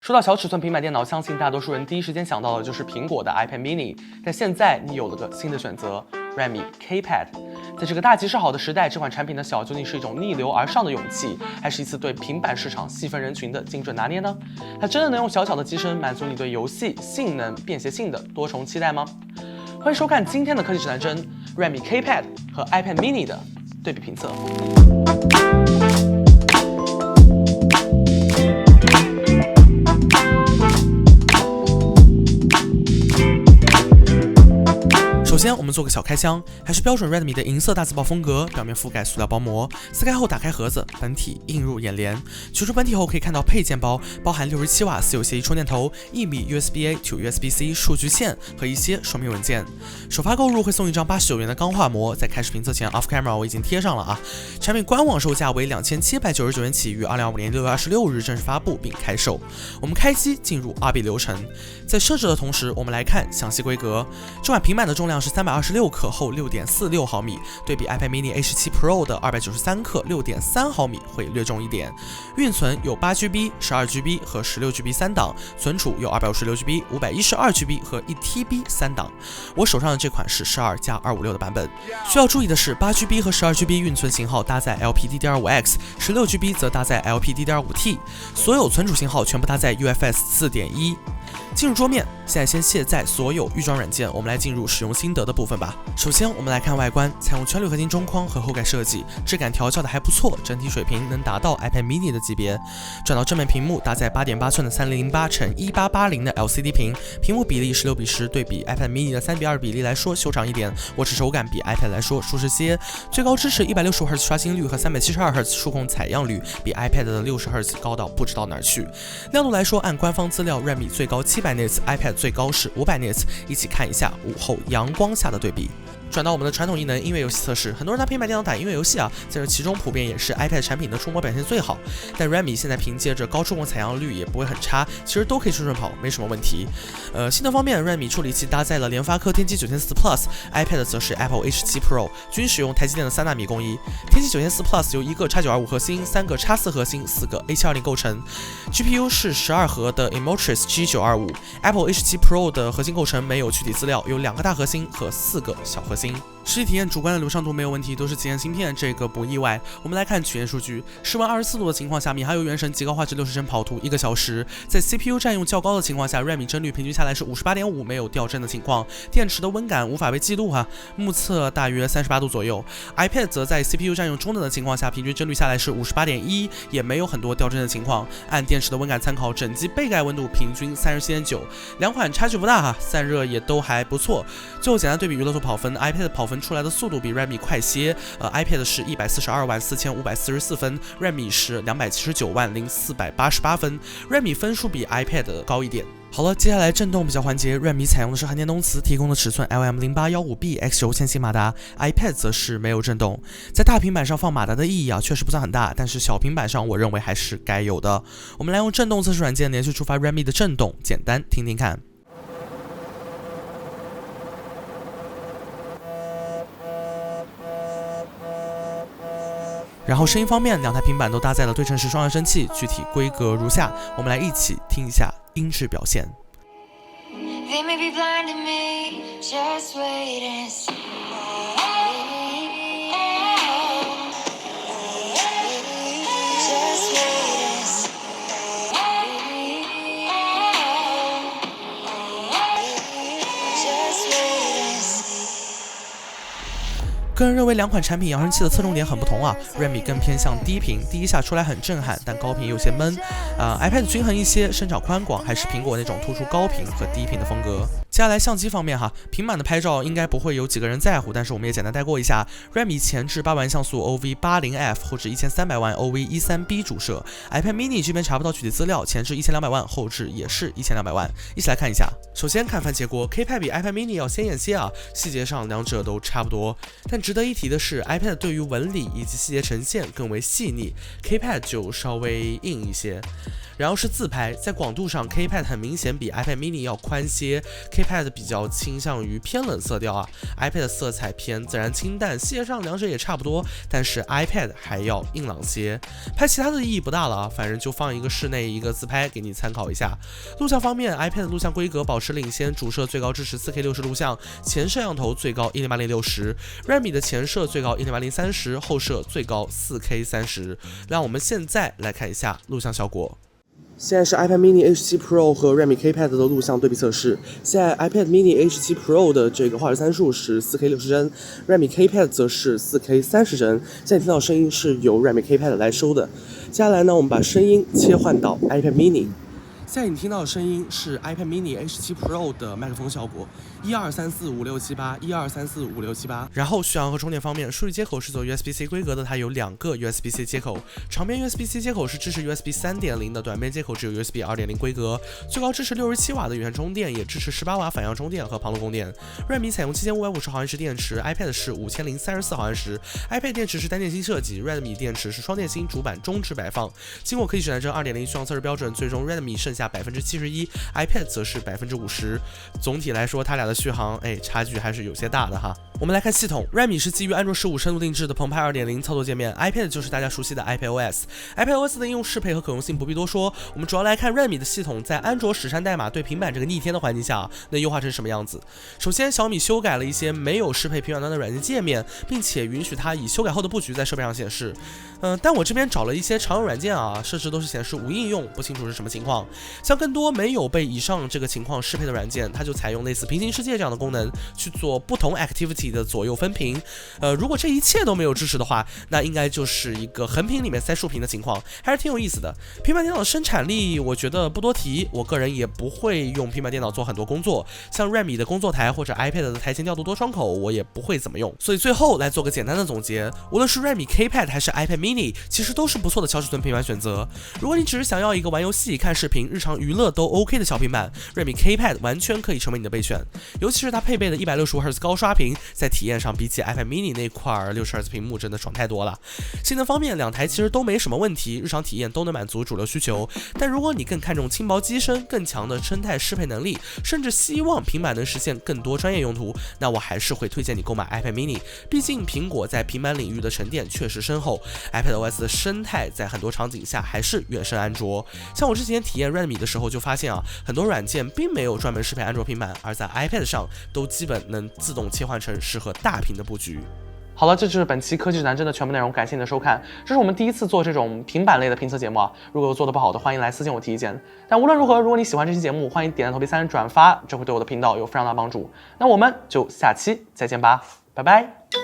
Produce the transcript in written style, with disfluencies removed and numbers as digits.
说到小尺寸平板电脑，相信大多数人第一时间想到的就是苹果的 iPad mini， 但现在你有了个新的选择 Redmi K-Pad。在这个大吉是好的时代，这款产品的小究竟是一种逆流而上的勇气，还是一次对平板市场细分人群的精准拿捏呢？它真的能用小小的机身满足你对游戏、性能、便携性的多重期待吗？欢迎收看今天的科技指南针 Redmi K-Pad 和 iPad mini 的对比评测。首先，我们做个小开箱，还是标准 Redmi 的银色大字报风格，表面覆盖塑料包膜，撕开后打开盒子，本体映入眼帘。取出本体后可以看到配件包，包含67瓦私有协议充电头、1米 USB-A to USB-C 数据线和一些说明文件。首发购入会送一张89元的钢化膜，在开始评测前 off camera 我已经贴上了啊。产品官网售价为2799元起，于2025年6月26日正式发布并开售。我们开机进入2B流程，在设置的同时，我们来看详细规格。这款平板的重量是326克，厚6.46毫米，对比 iPad mini A17 Pro 的293克6.3毫米会略重一点。运存有 8GB、12GB 和 16GB 三档，存储有 256GB、512GB 和 1TB 三档。我手上的这款是12+256的版本。需要注意的是 8GB 和 12GB 运存型号搭载 LPDDR5X， 16GB 则搭载 LPDDR5T， 所有存储型号全部搭载 UFS 4.1。进入桌面，现在先卸载所有预装软件，我们来进入使用心得的部分吧。首先我们来看外观，采用全铝合金中框和后盖设计，质感调教的还不错，整体水平能达到 iPad mini 的级别。转到正面屏幕，搭载 8.8 寸的3008×1880的 LCD 屏，屏幕比例16:10，对比 iPad mini 的3:2比例来说修长一点，握持手感比 iPad 来说舒适些。最高支持165赫兹刷新率和372赫兹触控采样率，比 iPad 的60赫兹高到不知道哪儿去。亮度来说，按官方资料 Redmi 最高700 nits， iPad 最高是500 nits， 一起看一下午后阳光下的对比。转到我们的传统异能音乐游戏测试，很多人拿平板电脑打音乐游戏啊，在这其中普遍也是 iPad 产品的触摸表现最好，但 Redmi 现在凭借着高触控采样率也不会很差，其实都可以顺跑，没什么问题。性能方面 ，Redmi 处理器搭载了联发科天玑940 Plus，iPad 则是 Apple A17 Pro， 均使用台积电的3纳米工艺。天玑940 Plus 由1个 X925 核心、3个 X4 核心、4个 A720 构成 ，GPU 是12核的 Emotrix G925。Apple A17 Pro 的核心构成没有具体资料，有2个大核心和4个小核心。实际体验主观的流畅度没有问题，都是极限芯片，这个不意外。我们来看曲线数据，室温24度的情况下，米哈游原神极高画质60帧跑图1个小时。在 CPU 占用较高的情况下 ，Redmi 帧率平均下来是 58.5， 没有掉帧的情况。电池的温感无法被记录啊，目测大约38度左右。iPad 则在 CPU 占用中等的情况下，平均帧率下来是 58.1， 也没有很多掉帧的情况。按电池的温感参考，整机背盖温度平均 37.9， 两款差距不大哈，散热也都还不错。最后简单对比娱乐组跑分 ，iPad 跑分出来的速度比 Redmi 快些，iPad 是1424544分 ，Redmi 是2790488分 ，Redmi 分数比 iPad 高一点。好了，接下来震动比较环节 ，Redmi 采用的是含电动磁，提供的尺寸 LM0815B X9 线性马达 ，iPad 则是没有震动。在大平板上放马达的意义啊，确实不算很大，但是小平板上我认为还是该有的。我们来用震动测试软件连续触发 Redmi 的震动，简单听听看。然后声音方面，两台平板都搭载了对称式双扬声器，具体规格如下，我们来一起听一下音质表现。个人认为两款产品扬声器的侧重点很不同啊 ，Redmi 更偏向低频，第一下出来很震撼，但高频有些闷。iPad 均衡一些，声场宽广，还是苹果那种突出高频和低频的风格。接下来相机方面哈，平板的拍照应该不会有几个人在乎，但是我们也简单带过一下。Redmi 前置8万像素 OV80F 或者1300万 OV13B 主摄 ，iPad mini 这边查不到具体资料，前置1200万，后置也是1200万。一起来看一下。首先看番茄锅 ，K-Pad 比 iPad mini 要鲜艳些啊，细节上两者都差不多。但值得一提的是 ，iPad 对于纹理以及细节呈现更为细腻 ，K-Pad 就稍微硬一些。然后是自拍，在广度上 K-Pad 很明显比 iPad mini 要宽些 ，K-Pad 比较倾向于偏冷色调啊 ，iPad 色彩偏自然清淡，细节上两者也差不多，但是 iPad 还要硬朗些。拍其他的意义不大了啊，反正就放一个室内一个自拍给你参考一下。录像方面 ，iPad 录像规格保持领先，主摄最高支持 4K 60录像，前摄像头最高1080/60，Redmi 的前摄最高1080/30，后摄最高4K 30。让我们现在来看一下录像效果。现在是 iPad mini H7 Pro 和 Redmi K-Pad 的录像对比测试。现在 iPad mini H7 Pro 的这个画质参数是 4K 60帧 ，Redmi K-Pad 则是 4K 30帧。现在听到声音是由 Redmi K-Pad 来收的。接下来呢，我们把声音切换到 iPad mini。现在你听到的声音是 iPad mini H7 Pro 的麦克风效果，12345678，12345678。然后续航和充电方面，数据接口是走 USB-C 规格的，它有2个 USB-C 接口，长边 USB-C 接口是支持 USB 3.0的，短边接口只有 USB 2.0规格，最高支持67瓦的有线充电，也支持18瓦反向充电和旁路供电。Redmi 采用7550毫安时电池 ，iPad 是5034毫安时，iPad 电池是单电芯设计 ，Redmi 电池是双电芯，主板中置摆放。经过科技指南针 2.0 续航测试标准，最终 Redmi 剩下71%，iPad 则是50%。总体来说，它俩的续航，差距还是有些大的哈。我们来看系统 ，Redmi 是基于安卓15深度定制的澎湃2.0操作界面 ，iPad 就是大家熟悉的 iPadOS。iPadOS 的应用适配和可用性不必多说，我们主要来看 Redmi 的系统在安卓史删代码对平板这个逆天的环境下，能优化成什么样子。首先，小米修改了一些没有适配平板端的软件界面，并且允许它以修改后的布局在设备上显示。但我这边找了一些常用软件啊，设置都是显示无应用，不清楚是什么情况。像更多没有被以上这个情况适配的软件，它就采用类似平行世界这样的功能去做不同 activity 的左右分屏。如果这一切都没有支持的话，那应该就是一个横屏里面塞竖屏的情况，还是挺有意思的。平板电脑的生产力，我觉得不多提，我个人也不会用平板电脑做很多工作，像 Redmi 的工作台或者 iPad 的台前调度多窗口，我也不会怎么用。所以最后来做个简单的总结，无论是 Redmi K-Pad 还是 iPad mini， 其实都是不错的小尺寸平板选择。如果你只是想要一个玩游戏、看视频、日常娱乐都 OK 的小平板， Redmi K-Pad 完全可以成为你的备选。尤其是它配备的165Hz 高刷屏，在体验上比起 iPad mini 那块60Hz 屏幕真的爽太多了。性能方面，两台其实都没什么问题，日常体验都能满足主流需求。但如果你更看重轻薄机身、更强的生态适配能力，甚至希望平板能实现更多专业用途，那我还是会推荐你购买 iPad mini。毕竟苹果在平板领域的沉淀确实深厚， iPadOS 的生态在很多场景下还是远胜安卓。像我之前体验 Redmi 的时候就发现啊，很多软件并没有专门适配安卓平板，而在 iPad 上都基本能自动切换成适合大屏的布局。好了，这就是本期科技指南针的全部内容，感谢你的收看。这是我们第一次做这种平板类的评测节目啊，如果有做的不好的，欢迎来私信我提意见。但无论如何，如果你喜欢这期节目，欢迎点赞、投币3、转发，这会对我的频道有非常大帮助。那我们就下期再见吧，拜拜。